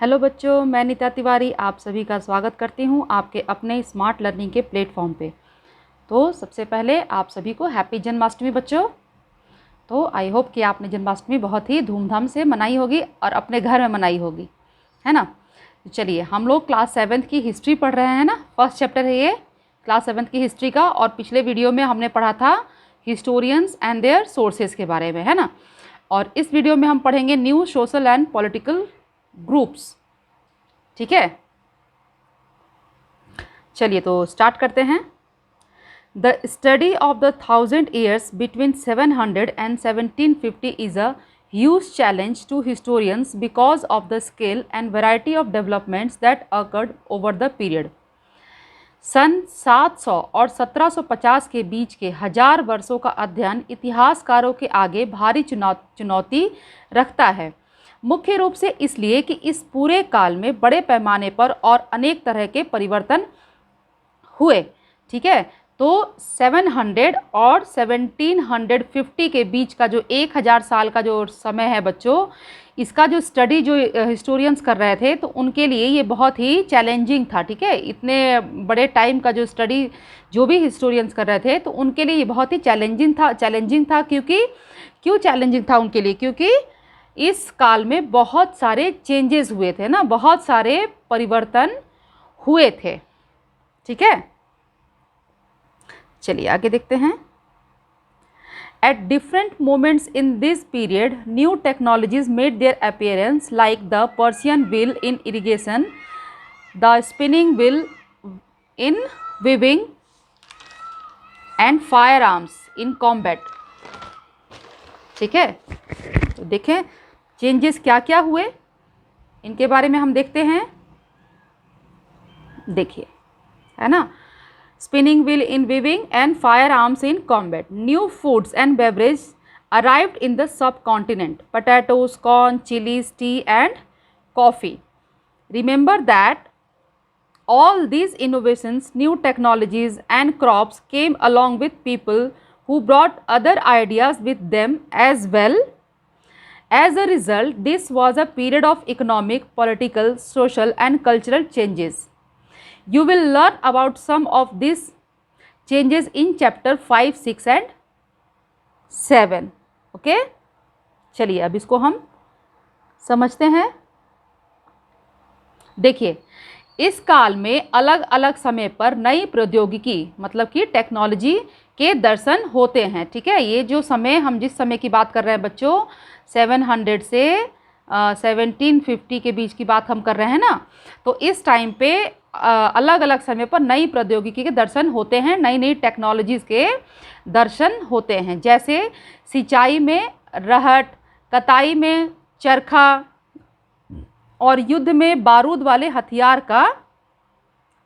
Hello बच्चों, मैं नीता तिवारी आप सभी का स्वागत करती हूँ आपके अपने स्मार्ट लर्निंग के प्लेटफॉर्म पे। तो सबसे पहले आप सभी को हैप्पी जन्माष्टमी बच्चों। तो आई होप कि आपने जन्माष्टमी बहुत ही धूमधाम से मनाई होगी और अपने घर में मनाई होगी, है ना। तो चलिए, हम लोग क्लास 7th की हिस्ट्री पढ़ रहे हैं ना। फर्स्ट चैप्टर है ये क्लास 7th की हिस्ट्री का, और पिछले वीडियो में हमने पढ़ा था हिस्टोरियंस एंड देयर सोर्सेज के बारे में, है ना। और इस वीडियो में हम पढ़ेंगे new social and political groups. ठीक है, चलिए तो स्टार्ट करते हैं। The study of the 1000 years between 700 and 1750 is a huge challenge to historians because of the scale and variety of developments that occurred over the period. सन 700 और 1750 के बीच के 1000 वर्षों का अध्ययन इतिहासकारों के आगे भारी चुनौती रखता है, मुख्य रूप से इसलिए कि इस पूरे काल में बड़े पैमाने पर और अनेक तरह के परिवर्तन हुए। ठीक है, तो 700 और 1750 के बीच का जो 1000 साल का जो समय है बच्चों, इसका जो स्टडी जो हिस्टोरियंस कर रहे थे तो उनके लिए ये बहुत ही चैलेंजिंग था। ठीक है, इतने बड़े टाइम का जो स्टडी जो भी हिस्टोरियंस कर रहे थे तो उनके लिए ये बहुत ही चैलेंजिंग था। क्यों चैलेंजिंग था उनके लिए? क्योंकि इस काल में बहुत सारे चेंजेस हुए थे ना, बहुत सारे परिवर्तन हुए थे। ठीक है, चलिए आगे देखते हैं। At different moments in this period, new technologies made their appearance, like the Persian wheel in irrigation, the spinning wheel in weaving, and firearms in combat. ठीक है, तो देखें चेंजेस क्या क्या हुए, इनके बारे में हम देखते हैं। देखिए, है ना, spinning wheel in weaving and firearms in combat. New foods and beverages arrived in the subcontinent: potatoes, corn, chilies, tea and coffee. Remember that all these innovations, new technologies and crops came along with people who brought other ideas with them as well. As a result, this was a period of economic, political, social and cultural changes. You will learn about some of these changes in chapter 5, 6 and 7. Okay, चलिए अब इसको हम समझते हैं। देखिए, इस काल में अलग अलग समय पर नई प्रौद्योगिकी मतलब कि टेक्नोलॉजी के दर्शन होते हैं। ठीक है, ये जो समय हम जिस समय की बात कर रहे हैं बच्चों, 700 से 1750 के बीच की बात हम कर रहे हैं ना, तो इस टाइम पे अलग अलग समय पर नई प्रौद्योगिकी के दर्शन होते हैं, नई नई टेक्नोलॉजीज़ के दर्शन होते हैं। जैसे सिंचाई में रहट, कताई में चरखा और युद्ध में बारूद वाले हथियार का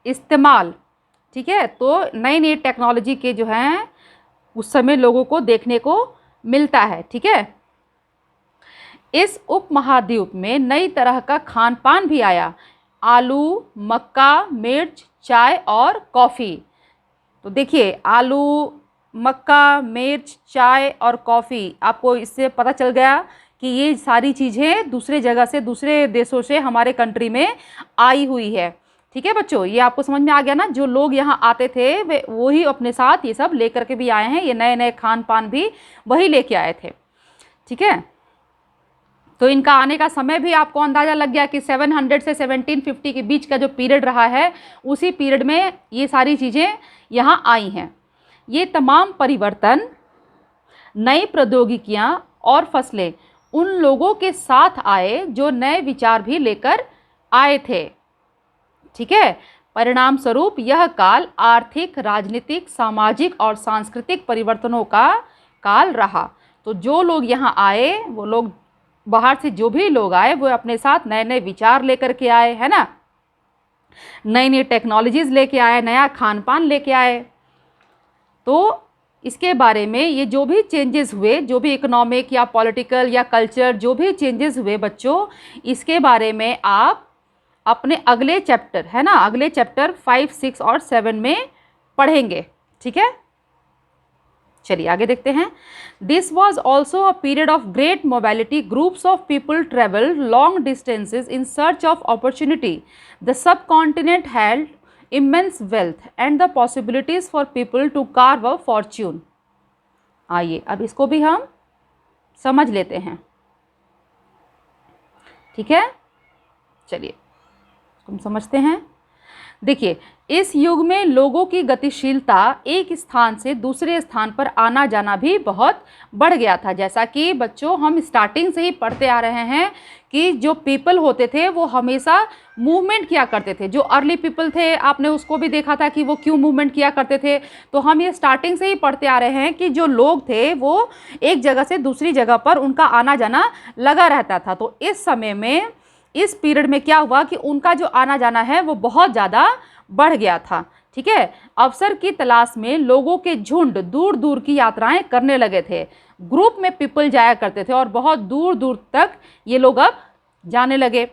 इस्तेमाल। ठीक है, तो नई नई टेक्नोलॉजी के जो हैं उस समय लोगों को देखने को मिलता है। ठीक है, इस उपमहाद्वीप में नई तरह का खान पान भी आया: आलू, मक्का, मिर्च, चाय और कॉफ़ी। तो देखिए, आलू, मक्का, मिर्च, चाय और कॉफ़ी, आपको इससे पता चल गया कि ये सारी चीज़ें दूसरे जगह से, दूसरे देशों से हमारे कंट्री में आई हुई है। ठीक है बच्चों, ये आपको समझ में आ गया ना। जो लोग यहाँ आते थे वे वही अपने साथ ये सब लेकर के भी आए हैं, ये नए नए खान पान भी वही लेके आए थे। ठीक है, तो इनका आने का समय भी आपको अंदाज़ा लग गया कि 700 से 1750 के बीच का जो पीरियड रहा है, उसी पीरियड में ये सारी चीज़ें यहाँ आई हैं। ये तमाम परिवर्तन, नई प्रौद्योगिकियाँ और फसलें उन लोगों के साथ आए जो नए विचार भी लेकर आए थे। ठीक है, परिणाम स्वरूप यह काल आर्थिक, राजनीतिक, सामाजिक और सांस्कृतिक परिवर्तनों का काल रहा। तो जो लोग यहाँ आए, वो लोग बाहर से जो भी लोग आए वो अपने साथ नए नए विचार लेकर के आए, है ना, नई नई टेक्नोलॉजीज़ लेके आए, नया खान पान लेके आए। तो इसके बारे में ये जो भी चेंजेस हुए, जो भी इकोनॉमिक या पॉलिटिकल या कल्चर जो भी चेंजेस हुए बच्चों, इसके बारे में आप अपने अगले चैप्टर, है ना, अगले चैप्टर 5, 6 और 7 में पढ़ेंगे। ठीक है, चलिए आगे देखते हैं। This was also a period of great mobility, groups of people travel long distances in search of opportunity, the sub continent had immense wealth and the possibilities for people to carve a fortune। आइए अब इसको भी हम समझ लेते हैं, ठीक है। चलिए हम समझते हैं। देखिए, इस युग में लोगों की गतिशीलता एक स्थान से दूसरे स्थान पर आना जाना भी बहुत बढ़ गया था। जैसा कि बच्चों हम स्टार्टिंग से ही पढ़ते आ रहे हैं कि जो पीपल होते थे वो हमेशा मूवमेंट किया करते थे। जो अर्ली पीपल थे आपने उसको भी देखा था कि वो क्यों मूवमेंट किया करते थे। तो हम ये स्टार्टिंग से ही पढ़ते आ रहे हैं कि जो लोग थे वो एक जगह से दूसरी जगह पर उनका आना जाना लगा रहता था। तो इस समय में, इस पीरियड में क्या हुआ कि उनका जो आना जाना है वो बहुत ज़्यादा बढ़ गया था, ठीक है। अवसर की तलाश में लोगों के झुंड दूर दूर की यात्राएं करने लगे थे। ग्रुप में पीपल जाया करते थे और बहुत दूर दूर तक ये लोग अब जाने लगे।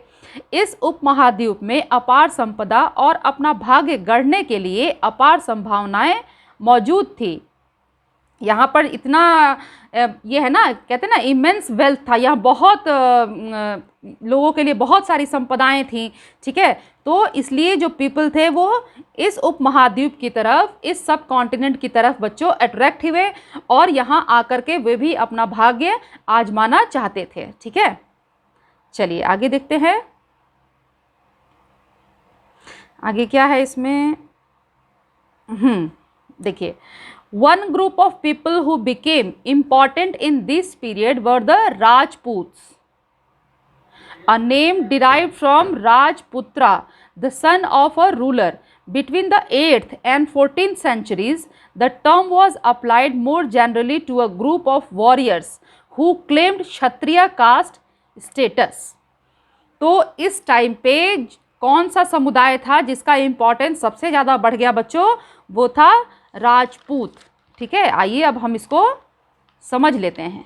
इस उपमहाद्वीप में अपार संपदा और अपना भाग्य गढ़ने के लिए अपार संभावनाएं मौजूद थी। यहाँ पर इतना ये है ना, कहते हैं ना इमेंस वेल्थ था। यहाँ बहुत लोगों के लिए बहुत सारी संपदाएं थी, ठीक है। तो इसलिए जो पीपल थे वो इस उपमहाद्वीप की तरफ, इस सब कॉन्टिनेंट की तरफ बच्चों अट्रैक्ट हुए और यहाँ आकर के वे भी अपना भाग्य आजमाना चाहते थे, ठीक है। चलिए आगे देखते हैं, आगे क्या है इसमें। देखिए, one group of people who became important in this period were the Rajputs, a name derived from Rajputra, the son of a ruler. Between the 8th and 14th centuries, the term was applied more generally to a group of warriors who claimed Kshatriya caste status। तो इस time पे कौन सा समुदाय था जिसका importance सबसे ज़्यादा बढ़ गया बच्चों? वो था राजपूत, ठीक है। आइए अब हम इसको समझ लेते हैं।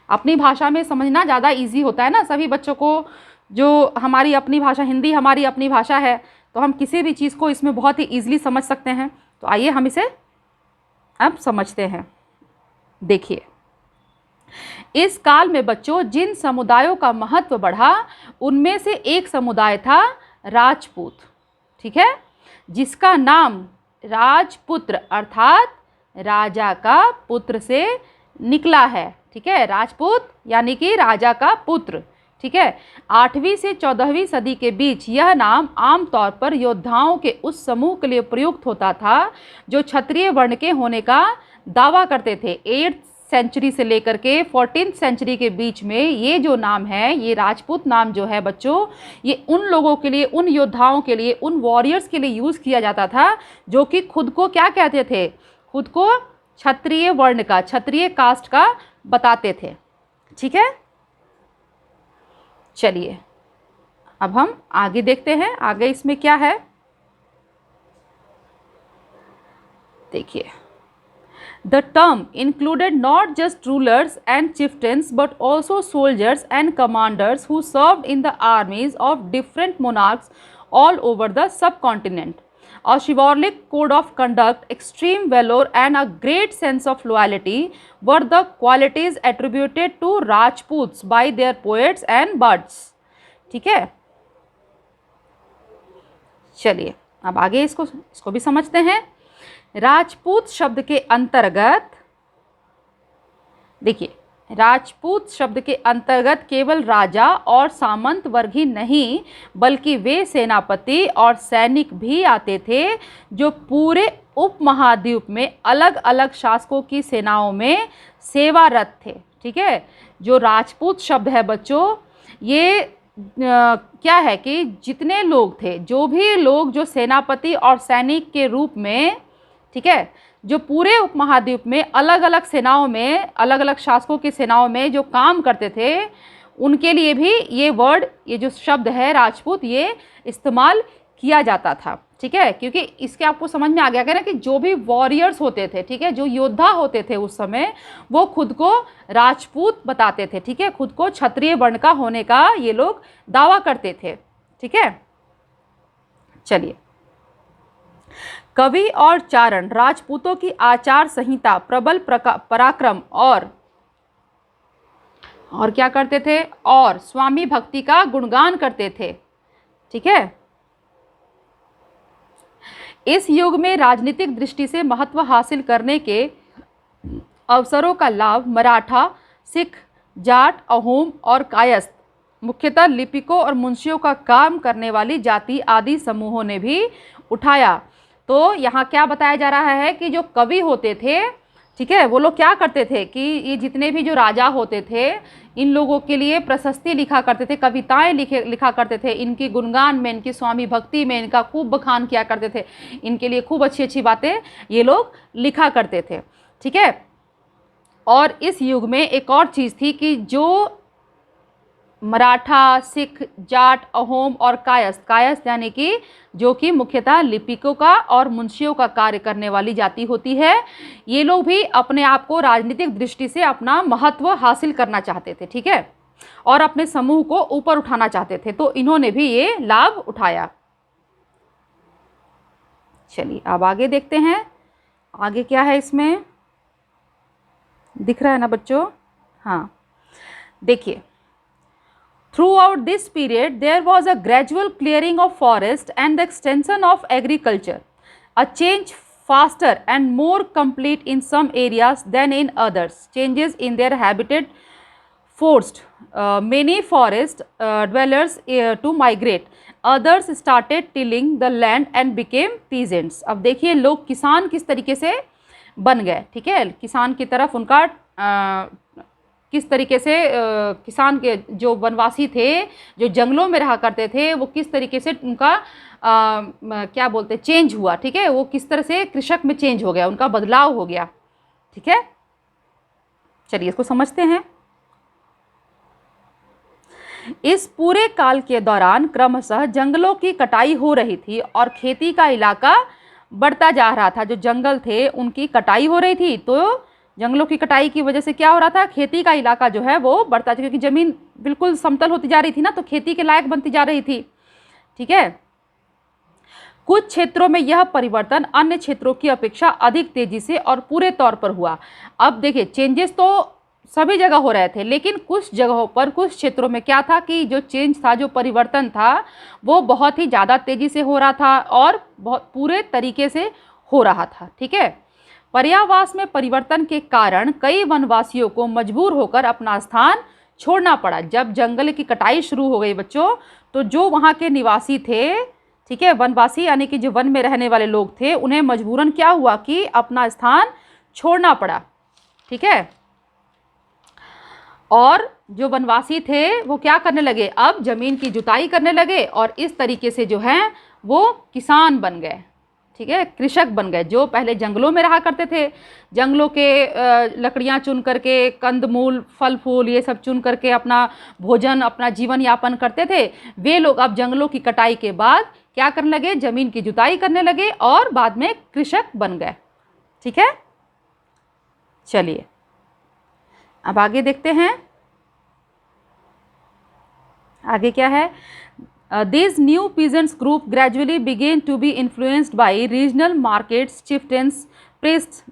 अपनी भाषा में समझना ज़्यादा इजी होता है ना सभी बच्चों को। जो हमारी अपनी भाषा, हिंदी हमारी अपनी भाषा है, तो हम किसी भी चीज़ को इसमें बहुत ही ईजिली समझ सकते हैं। तो आइए हम इसे अब समझते हैं। देखिए, इस काल में बच्चों जिन समुदायों का महत्व बढ़ा उनमें से एक समुदाय था राजपूत, ठीक है, जिसका नाम राजपुत्र अर्थात राजा का पुत्र से निकला है, ठीक है। राजपूत यानी कि राजा का पुत्र, ठीक है। 8वीं से 14वीं सदी के बीच यह नाम आमतौर पर योद्धाओं के उस समूह के लिए प्रयुक्त होता था जो क्षत्रिय वर्ण के होने का दावा करते थे। 8th सेंचुरी से लेकर के 14th सेंचुरी के बीच में ये जो नाम है, ये राजपूत नाम जो है बच्चों, ये उन लोगों के लिए, उन योद्धाओं के लिए, उन वॉरियर्स के लिए यूज़ किया जाता था जो कि खुद को क्या कहते थे? खुद को क्षत्रिय वर्ण का, क्षत्रिय कास्ट का बताते थे, ठीक है। चलिए अब हम आगे देखते हैं, आगे इसमें क्या है। देखिए, the term included not just rulers and chieftains but also soldiers and commanders who served in the armies of different monarchs all over the subcontinent. A chivalric code of conduct, extreme valor and a great sense of loyalty were the qualities attributed to Rajputs by their poets and bards, ठीक है। चलिए अब आगे इसको भी समझते हैं। राजपूत शब्द के अंतर्गत, देखिए, राजपूत शब्द के अंतर्गत केवल राजा और सामंत वर्ग ही नहीं बल्कि वे सेनापति और सैनिक भी आते थे जो पूरे उपमहाद्वीप में अलग अलग शासकों की सेनाओं में सेवारत थे, ठीक है। जो राजपूत शब्द है बच्चों, ये क्या है कि जितने लोग थे, जो भी लोग जो सेनापति और सैनिक के रूप में, ठीक है, जो पूरे उपमहाद्वीप में अलग अलग सेनाओं में, अलग अलग शासकों की सेनाओं में जो काम करते थे, उनके लिए भी ये वर्ड, ये जो शब्द है राजपूत, ये इस्तेमाल किया जाता था, ठीक है। क्योंकि इसके आपको समझ में आ गया ना कि जो भी वॉरियर्स होते थे, ठीक है, जो योद्धा होते थे उस समय, वो खुद को राजपूत बताते थे, ठीक है। खुद को क्षत्रिय वर्ण का होने का ये लोग दावा करते थे, ठीक है। चलिए, कवि और चारण राजपूतों की आचार संहिता, प्रबल पराक्रम और क्या करते थे, और स्वामी भक्ति का गुणगान करते थे। ठीक है। इस युग में राजनीतिक दृष्टि से महत्व हासिल करने के अवसरों का लाभ मराठा, सिख, जाट, अहोम और कायस्थ, मुख्यतः लिपिकों और मुंशियों का काम करने वाली जाति आदि समूहों ने भी उठाया। तो यहाँ क्या बताया जा रहा है कि जो कवि होते थे, ठीक है, वो लोग क्या करते थे कि ये जितने भी जो राजा होते थे, इन लोगों के लिए प्रशस्ति लिखा करते थे, कविताएं लिखा करते थे, इनकी गुणगान में, इनकी स्वामी भक्ति में इनका खूब बखान किया करते थे, इनके लिए खूब अच्छी अच्छी बातें ये लोग लिखा करते थे। ठीक है। और इस युग में एक और चीज़ थी कि जो मराठा, सिख, जाट, अहोम और कायस्थ यानी कि जो कि मुख्यतः लिपिकों का और मुंशियों का कार्य करने वाली जाति होती है, ये लोग भी अपने आप को राजनीतिक दृष्टि से अपना महत्व हासिल करना चाहते थे। ठीक है। और अपने समूह को ऊपर उठाना चाहते थे, तो इन्होंने भी ये लाभ उठाया। चलिए अब आगे देखते हैं, आगे क्या है इसमें, दिख रहा है ना बच्चों? हाँ, देखिए, throughout this period there was a gradual clearing of forest and the extension of agriculture, a change faster and more complete in some areas than in others. Changes in their habitat forced many forest dwellers to migrate. Others started tilling the land and became peasants. अब देखिए लोग किसान किस तरीके से बन गए। ठीक है। किसान की तरफ उनका किस तरीके से किसान के जो वनवासी थे, जो जंगलों में रहा करते थे, वो किस तरीके से उनका क्या बोलते चेंज हुआ। ठीक है। वो किस तरह से कृषक में चेंज हो गया, उनका बदलाव हो गया। ठीक है। चलिए इसको समझते हैं। इस पूरे काल के दौरान क्रमशः जंगलों की कटाई हो रही थी और खेती का इलाका बढ़ता जा रहा था। जो जंगल थे उनकी कटाई हो रही थी, तो जंगलों की कटाई की वजह से क्या हो रहा था, खेती का इलाका जो है वो बढ़ता, क्योंकि ज़मीन बिल्कुल समतल होती जा रही थी ना, तो खेती के लायक बनती जा रही थी। ठीक है। कुछ क्षेत्रों में यह परिवर्तन अन्य क्षेत्रों की अपेक्षा अधिक तेजी से और पूरे तौर पर हुआ। अब देखिए चेंजेस तो सभी जगह हो रहे थे, लेकिन कुछ जगहों पर, कुछ क्षेत्रों में क्या था कि जो चेंज था, जो परिवर्तन था, वो बहुत ही ज़्यादा तेज़ी से हो रहा था और बहुत पूरे तरीके से हो रहा था। ठीक है। पर्यावास में परिवर्तन के कारण कई वनवासियों को मजबूर होकर अपना स्थान छोड़ना पड़ा। जब जंगल की कटाई शुरू हो गई बच्चों, तो जो वहाँ के निवासी थे, ठीक है, वनवासी यानी कि जो वन में रहने वाले लोग थे, उन्हें मजबूरन क्या हुआ कि अपना स्थान छोड़ना पड़ा। ठीक है। और जो वनवासी थे वो क्या करने लगे, अब ज़मीन की जुताई करने लगे और इस तरीके से जो है वो किसान बन गए। ठीक है। कृषक बन गए। जो पहले जंगलों में रहा करते थे, जंगलों के लकड़ियाँ चुन करके, कंदमूल, फल फूल ये सब चुन करके अपना भोजन, अपना जीवन यापन करते थे, वे लोग अब जंगलों की कटाई के बाद क्या करने लगे, ज़मीन की जुताई करने लगे और बाद में कृषक बन गए। ठीक है। चलिए अब आगे देखते हैं, आगे क्या है। These new peasants group gradually began to be influenced by regional markets, chieftains, priests,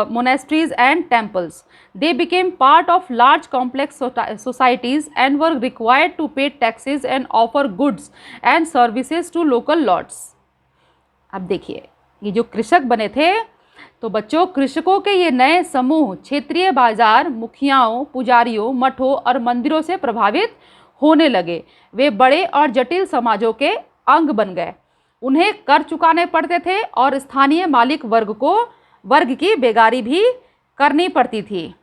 monasteries and temples. They became part of large complex societies and were required to pay taxes and offer goods and services to local lords. अब देखिए ये जो कृषक बने थे, तो बच्चों कृषकों के ये नए समूह क्षेत्रीय बाजार, मुखियाओं, पुजारियों, मठों और मंदिरों से प्रभावित होने लगे। वे बड़े और जटिल समाजों के अंग बन गए। उन्हें कर चुकाने पड़ते थे और स्थानीय मालिक वर्ग की बेगारी भी करनी पड़ती थी।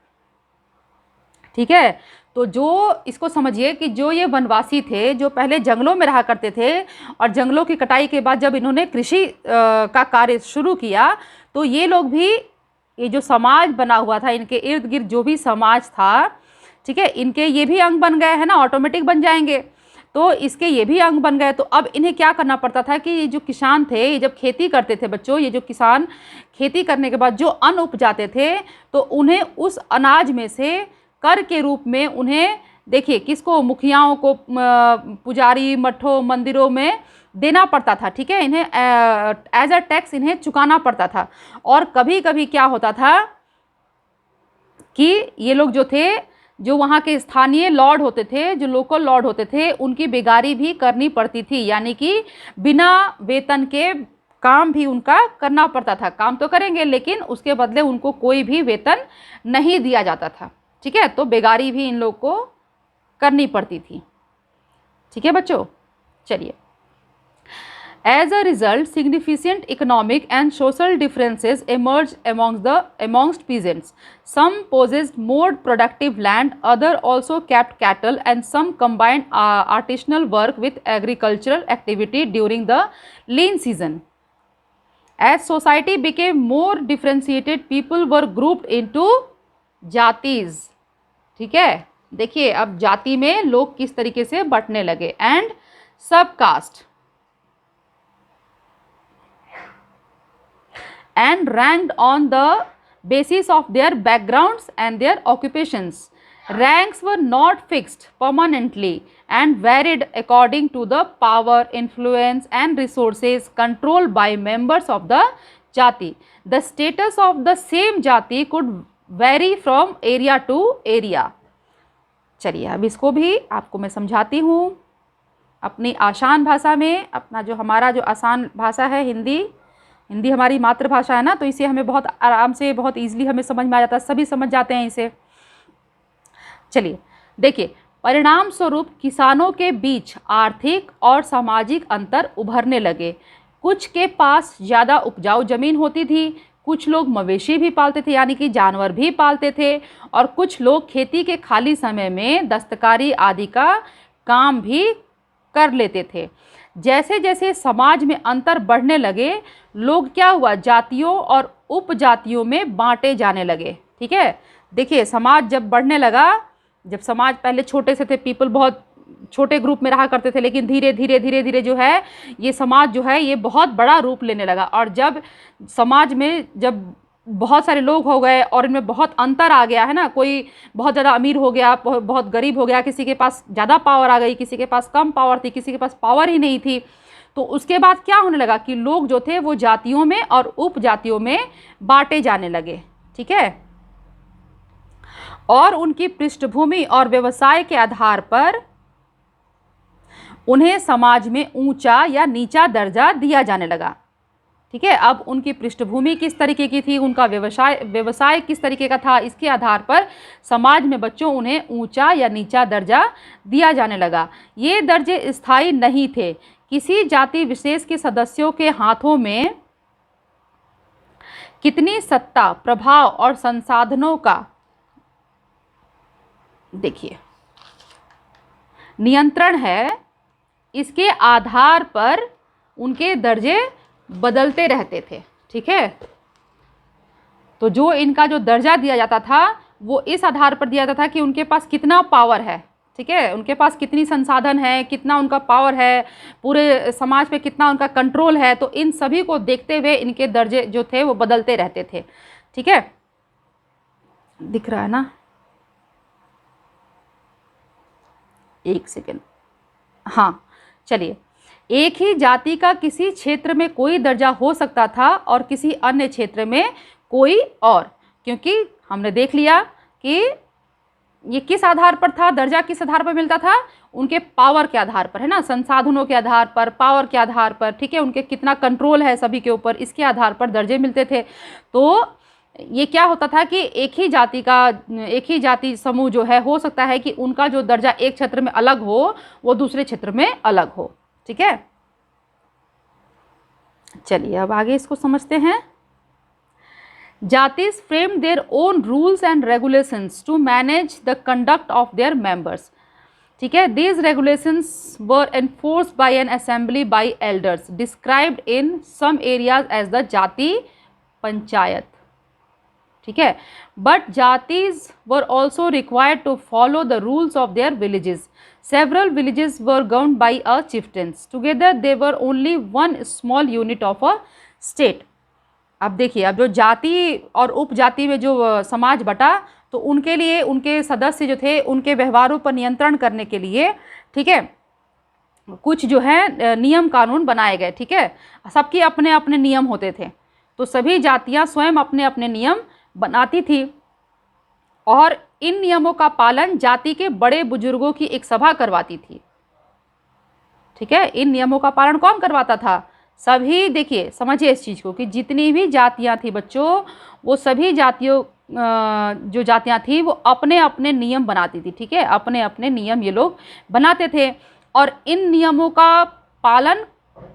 ठीक है। तो जो इसको समझिए कि जो ये वनवासी थे, जो पहले जंगलों में रहा करते थे और जंगलों की कटाई के बाद जब इन्होंने कृषि का कार्य शुरू किया, तो ये लोग भी, ये जो समाज बना हुआ था, इनके इर्द गिर्द जो भी समाज था, ठीक है, इनके ये भी अंग बन गए हैं ना, ऑटोमेटिक बन जाएंगे, तो इसके ये भी अंग बन गए। तो अब इन्हें क्या करना पड़ता था कि ये जो किसान थे, ये जब खेती करते थे बच्चों, ये जो किसान खेती करने के बाद जो अन्न उपजाते थे, तो उन्हें उस अनाज में से कर के रूप में उन्हें देखिए किसको, मुखियाओं को, पुजारी मठों मंदिरों में देना पड़ता था, ठीक है, इन्हें एज अ टैक्स इन्हें चुकाना पड़ता था। और कभी कभी क्या होता था कि ये लोग जो थे, जो वहाँ के स्थानीय लॉर्ड होते थे, जो लोकल लॉर्ड होते थे, उनकी बेगारी भी करनी पड़ती थी, यानी कि बिना वेतन के काम भी उनका करना पड़ता था। काम तो करेंगे लेकिन उसके बदले उनको कोई भी वेतन नहीं दिया जाता था, ठीक है। तो बेगारी भी इन लोग को करनी पड़ती थी, ठीक है बच्चों। चलिए, as a result, significant economic and social differences emerged amongst peasants. Some possessed more productive land, others also kept cattle, and some combined artisanal work with agricultural activity during the lean season. As society became more differentiated, people were grouped into जातिज, ठीक है। देखिए अब जाति में लोग किस तरीके से बंटने लगे। एंड सब cast and ranked on the basis of their backgrounds and their occupations. Ranks were not fixed permanently and varied according to the power, influence and resources controlled by members of the jati. The status of the same jati could vary from area to area. चलिए अब इसको भी आपको मैं समझाती हूँ अपनी आसान भाषा में। अपना जो हमारा जो आसान भाषा है हिंदी हमारी मातृभाषा है ना, तो इसे हमें बहुत आराम से, बहुत ईजिली हमें समझ में आ जाता है, सभी समझ जाते हैं इसे। चलिए देखिए, परिणाम स्वरूप किसानों के बीच आर्थिक और सामाजिक अंतर उभरने लगे। कुछ के पास ज़्यादा उपजाऊ जमीन होती थी, कुछ लोग मवेशी भी पालते थे यानी कि जानवर भी पालते थे, और कुछ लोग खेती के खाली समय में दस्तकारी आदि का काम भी कर लेते थे। जैसे जैसे समाज में अंतर बढ़ने लगे, लोग क्या हुआ, जातियों और उपजातियों में बांटे जाने लगे, ठीक है। देखिए समाज जब बढ़ने लगा, जब समाज पहले छोटे से थे, पीपल बहुत छोटे ग्रुप में रहा करते थे, लेकिन धीरे धीरे जो है ये समाज जो है ये बहुत बड़ा रूप लेने लगा। और जब समाज में जब बहुत सारे लोग हो गए और इनमें बहुत अंतर आ गया है ना, कोई बहुत ज़्यादा अमीर हो गया, बहुत गरीब हो गया, किसी के पास ज़्यादा पावर आ गई, किसी के पास कम पावर थी, किसी के पास पावर ही नहीं थी, तो उसके बाद क्या होने लगा कि लोग जो थे वो जातियों में और उपजातियों में बांटे जाने लगे, ठीक है। और उनकी पृष्ठभूमि और व्यवसाय के आधार पर उन्हें समाज में ऊंचा या नीचा दर्जा दिया जाने लगा, ठीक है। अब उनकी पृष्ठभूमि किस तरीके की थी, उनका व्यवसाय किस तरीके का था, इसके आधार पर समाज में बच्चों उन्हें ऊंचा या नीचा दर्जा दिया जाने लगा। ये दर्जे स्थायी नहीं थे। किसी जाति विशेष के सदस्यों के हाथों में कितनी सत्ता, प्रभाव और संसाधनों का, देखिए, नियंत्रण है, इसके आधार पर उनके दर्जे बदलते रहते थे, ठीक है। तो जो इनका जो दर्जा दिया जाता था वो इस आधार पर दिया जाता था कि उनके पास कितना पावर है, ठीक है, उनके पास कितनी संसाधन है, कितना उनका पावर है, पूरे समाज पे कितना उनका कंट्रोल है। तो इन सभी को देखते हुए इनके दर्जे जो थे वो बदलते रहते थे, ठीक है। दिख रहा है ना, एक सेकेंड, हाँ चलिए। एक ही जाति का किसी क्षेत्र में कोई दर्जा हो सकता था और किसी अन्य क्षेत्र में कोई और, क्योंकि हमने देख लिया कि ये किस आधार पर था, दर्जा किस आधार पर मिलता था, उनके पावर के आधार पर, है ना, संसाधनों के आधार पर, पावर के आधार पर, ठीक है, उनके कितना कंट्रोल है सभी के ऊपर, इसके आधार पर दर्जे मिलते थे। तो ये क्या होता था कि एक ही जाति समूह जो है, हो सकता है कि उनका जो दर्जा एक क्षेत्र में अलग हो वो दूसरे क्षेत्र में अलग हो, ठीक है। चलिए अब आगे इसको समझते हैं। Jatis frame their own rules and regulations to manage the conduct of their members, ठीक है। These regulations were enforced by an assembly by elders described in some areas as the jati panchayat, ठीक है। But jatis were also required to follow the rules of their villages. Several villages were governed by a chieftains. Together they were only one small unit of a state. अब देखिए, अब जो जाति और उपजाति में जो समाज बटा, तो उनके लिए उनके सदस्य जो थे उनके व्यवहारों पर नियंत्रण करने के लिए, ठीक है, कुछ जो है नियम कानून बनाए गए। ठीक है, सबके अपने अपने नियम होते थे, तो सभी जातियां स्वयं अपने अपने नियम बनाती थी और इन नियमों का पालन जाति के बड़े बुजुर्गों की एक सभा करवाती थी। ठीक है, इन नियमों का पालन कौन करवाता था? सभी, देखिए समझिए इस चीज़ को कि जितनी भी जातियां थी बच्चों, वो सभी जातियों जो जातियां थी वो अपने अपने नियम बनाती थी। ठीक है, अपने अपने नियम ये लोग बनाते थे और इन नियमों का पालन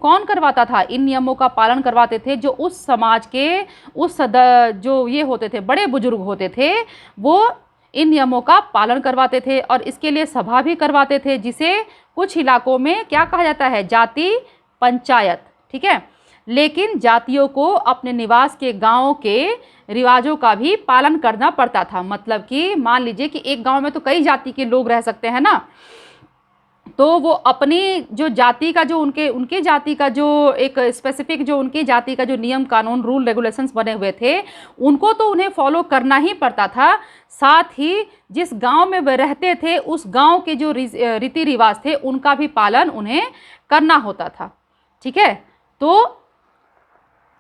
कौन करवाता था? इन नियमों का पालन करवाते थे जो उस समाज के जो ये होते थे, बड़े बुजुर्ग होते थे, वो इन नियमों का पालन करवाते थे और इसके लिए सभा भी करवाते थे, जिसे कुछ इलाकों में क्या कहा जाता है? जाति पंचायत। ठीक है, लेकिन जातियों को अपने निवास के गांव के रिवाजों का भी पालन करना पड़ता था। मतलब कि मान लीजिए कि एक गांव में तो कई जाति के लोग रह सकते हैं ना, तो वो अपनी जो जाति का जो उनके जाति का जो एक स्पेसिफिक जो उनकी जाति का जो नियम कानून रूल रेगुलेशंस बने हुए थे, उनको तो उन्हें फॉलो करना ही पड़ता था। साथ ही जिस गांव में वे रहते थे उस गांव के जो रीति रिवाज थे उनका भी पालन उन्हें करना होता था। ठीक है, तो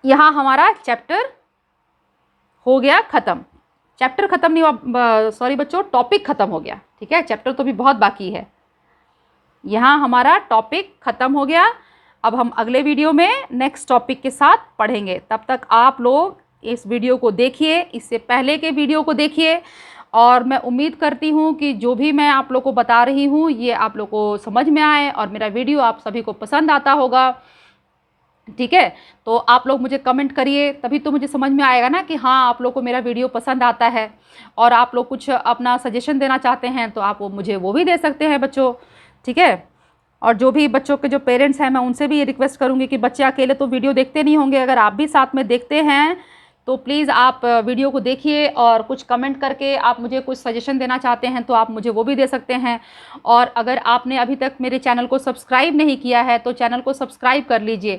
यहाँ हमारा चैप्टर हो गया ख़त्म। चैप्टर ख़त्म नहीं हुआ, सॉरी बच्चों, टॉपिक ख़त्म हो गया। ठीक है, चैप्टर तो भी बहुत बाकी है। यहाँ हमारा टॉपिक ख़त्म हो गया। अब हम अगले वीडियो में नेक्स्ट टॉपिक के साथ पढ़ेंगे। तब तक आप लोग इस वीडियो को देखिए, इससे पहले के वीडियो को देखिए और मैं उम्मीद करती हूँ कि जो भी मैं आप लोग को बता रही हूँ ये आप लोग को समझ में आए और मेरा वीडियो आप सभी को पसंद आता होगा। ठीक है, तो आप लोग मुझे कमेंट करिए, तभी तो मुझे समझ में आएगा ना कि हाँ आप लोग को मेरा वीडियो पसंद आता है। और आप लोग कुछ अपना सजेशन देना चाहते हैं तो आप मुझे वो भी दे सकते हैं बच्चों। ठीक है, और जो भी बच्चों के जो पेरेंट्स हैं मैं उनसे भी ये रिक्वेस्ट करूँगी कि बच्चे अकेले तो वीडियो देखते नहीं होंगे, अगर आप भी साथ में देखते हैं तो प्लीज़ आप वीडियो को देखिए और कुछ कमेंट करके आप मुझे कुछ सजेशन देना चाहते हैं तो आप मुझे वो भी दे सकते हैं। और अगर आपने अभी तक मेरे चैनल को सब्सक्राइब नहीं किया है तो चैनल को सब्सक्राइब कर लीजिए,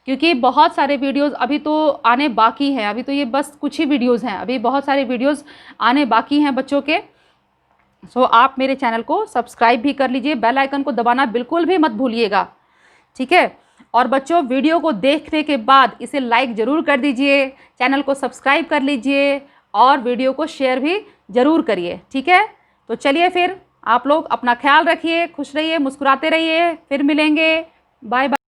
क्योंकि बहुत सारे वीडियोस अभी तो आने बाकी हैं। अभी तो ये बस कुछ ही वीडियोस हैं, अभी बहुत सारे वीडियोस आने बाकी हैं बच्चों के। सो आप मेरे चैनल को सब्सक्राइब भी कर लीजिए, बेल आइकन को दबाना बिल्कुल भी मत भूलिएगा। ठीक है, और बच्चों वीडियो को देखने के बाद इसे लाइक ज़रूर कर दीजिए, चैनल को सब्सक्राइब कर लीजिए और वीडियो को शेयर भी ज़रूर करिए। ठीक है, तो चलिए फिर आप लोग अपना ख्याल रखिए, खुश रहिए, मुस्कुराते रहिए, फिर मिलेंगे। Bye bye.